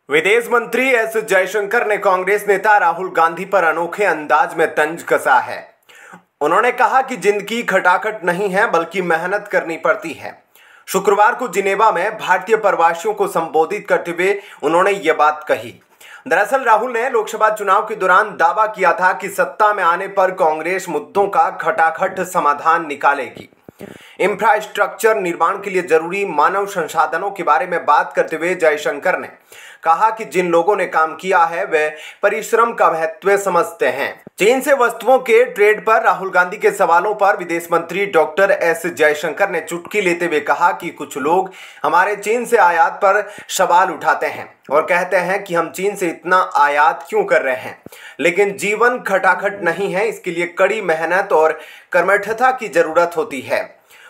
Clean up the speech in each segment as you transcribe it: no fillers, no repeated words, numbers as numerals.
विदेश मंत्री एस जयशंकर ने कांग्रेस नेता राहुल गांधी पर अनोखे अंदाज में तंज कसा है। उन्होंने कहा कि जिंदगी खटाखट नहीं है बल्कि मेहनत करनी पड़ती है। शुक्रवार को जिनेवा में भारतीय प्रवासियों को संबोधित करते हुए उन्होंने ये बात कही। दरअसल राहुल ने लोकसभा चुनाव के दौरान दावा किया था कि सत्ता में आने पर कांग्रेस मुद्दों का खटाखट समाधान निकालेगी। इंफ्रास्ट्रक्चर निर्माण के लिए जरूरी मानव संसाधनों के बारे में बात करते हुए जयशंकर ने कहा कि जिन लोगों ने काम किया है वे परिश्रम का महत्व समझते हैं। चीन से वस्तुओं के ट्रेड पर राहुल गांधी के सवालों पर विदेश मंत्री डॉक्टर एस जयशंकर ने चुटकी लेते हुए कहा कि कुछ लोग हमारे चीन से आयात पर सवाल उठाते हैं और कहते हैं कि हम चीन से इतना आयात क्यों कर रहे हैं, लेकिन जीवन खटाखट नहीं है, इसके लिए कड़ी मेहनत और कर्मठता की जरूरत होती है।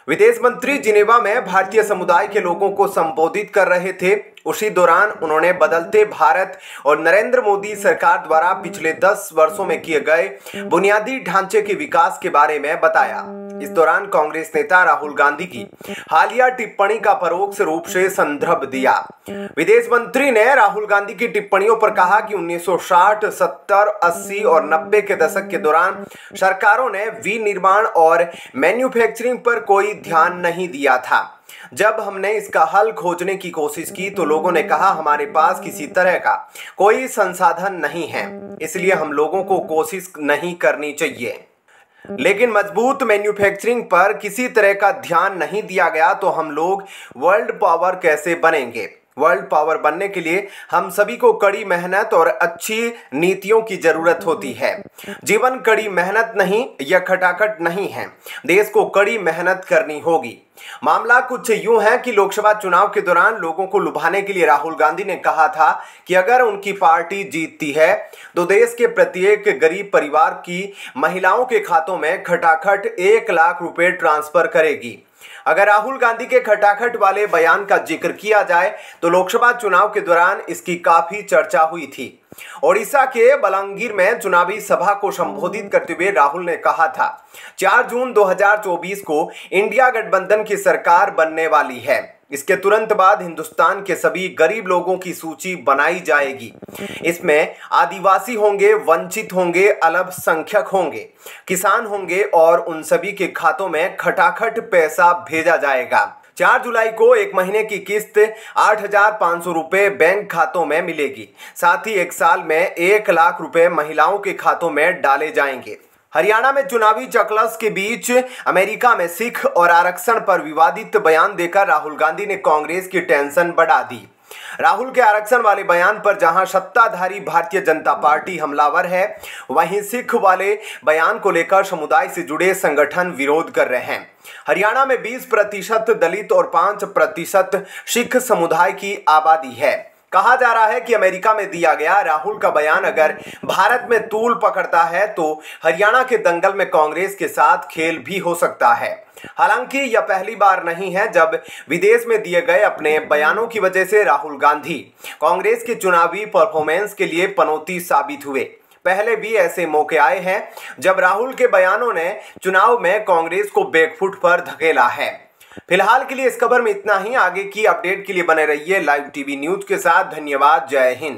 विदेश मंत्री जिनेवा में भारतीय समुदाय के लोगों को संबोधित कर रहे थे। उसी दौरान उन्होंने बदलते भारत और नरेंद्र मोदी सरकार द्वारा पिछले 10 वर्षों में किए गए बुनियादी ढांचे के विकास के बारे में बताया। इस दौरान कांग्रेस नेता राहुल गांधी की हालिया टिप्पणी का परोक्ष रूप से संदर्भ दिया। विदेश मंत्री ने राहुल गांधी की टिप्पणियों पर कहा कि 1960, 70, 80 और 90 के दशक के दौरान सरकारों ने विनिर्माण और मैन्युफैक्चरिंग पर कोई ध्यान नहीं दिया था। जब हमने इसका हल खोजने की कोशिश की तो लोगों ने कहा हमारे पास किसी तरह का कोई संसाधन नहीं है, इसलिए हम लोगों को कोशिश नहीं करनी चाहिए। लेकिन मजबूत मैन्युफैक्चरिंग पर किसी तरह का ध्यान नहीं दिया गया तो हम लोग वर्ल्ड पावर कैसे बनेंगे। वर्ल्ड पावर बनने के लिए हम सभी को कड़ी मेहनत और अच्छी नीतियों की जरूरत होती है। जीवन कड़ी मेहनत नहीं या खटाखट नहीं है, देश को कड़ी मेहनत करनी होगी। मामला कुछ यूं है कि लोकसभा चुनाव के दौरान लोगों को लुभाने के लिए राहुल गांधी ने कहा था कि अगर उनकी पार्टी जीतती है तो देश के प्रत्येक गरीब परिवार की महिलाओं के खातों में खटाखट 1 लाख रुपए ट्रांसफर करेगी। अगर राहुल गांधी के खटाखट वाले बयान का जिक्र किया जाए तो लोकसभा चुनाव के दौरान इसकी काफी चर्चा हुई थी। ओडिशा के बलांगीर में चुनावी सभा को संबोधित करते हुए राहुल ने कहा था 4 जून 2024 को इंडिया गठबंधन की सरकार बनने वाली है। इसके तुरंत बाद हिंदुस्तान के सभी गरीब लोगों की सूची बनाई जाएगी। इसमें आदिवासी होंगे, वंचित होंगे, अल्पसंख्यक होंगे, किसान होंगे और उन सभी के खातों में खटाखट पैसा भेजा जाएगा। 4 जुलाई को 1 महीने की किस्त 8,500 रुपए बैंक खातों में मिलेगी। साथ ही 1 साल में 1 लाख रुपए महिलाओं के खातों में डाले जाएंगे। हरियाणा में चुनावी चकलस के बीच अमेरिका में सिख और आरक्षण पर विवादित बयान देकर राहुल गांधी ने कांग्रेस की टेंशन बढ़ा दी। राहुल के आरक्षण वाले बयान पर जहां सत्ताधारी भारतीय जनता पार्टी हमलावर है, वहीं सिख वाले बयान को लेकर समुदाय से जुड़े संगठन विरोध कर रहे हैं। हरियाणा में 20% दलित और 5% सिख समुदाय की आबादी है। कहा जा रहा है कि अमेरिका में दिया गया राहुल का बयान अगर भारत में तूल पकड़ता है तो हरियाणा के दंगल में कांग्रेस के साथ खेल भी हो सकता है। हालांकि यह पहली बार नहीं है जब विदेश में दिए गए अपने बयानों की वजह से राहुल गांधी कांग्रेस के चुनावी परफॉर्मेंस के लिए पनौती साबित हुए। पहले भी ऐसे मौके आए हैं जब राहुल के बयानों ने चुनाव में कांग्रेस को बैकफुट पर धकेला है। फिलहाल के लिए इस खबर में इतना ही। आगे की अपडेट के लिए बने रहिए लाइव टीवी न्यूज के साथ। धन्यवाद। जय हिंद।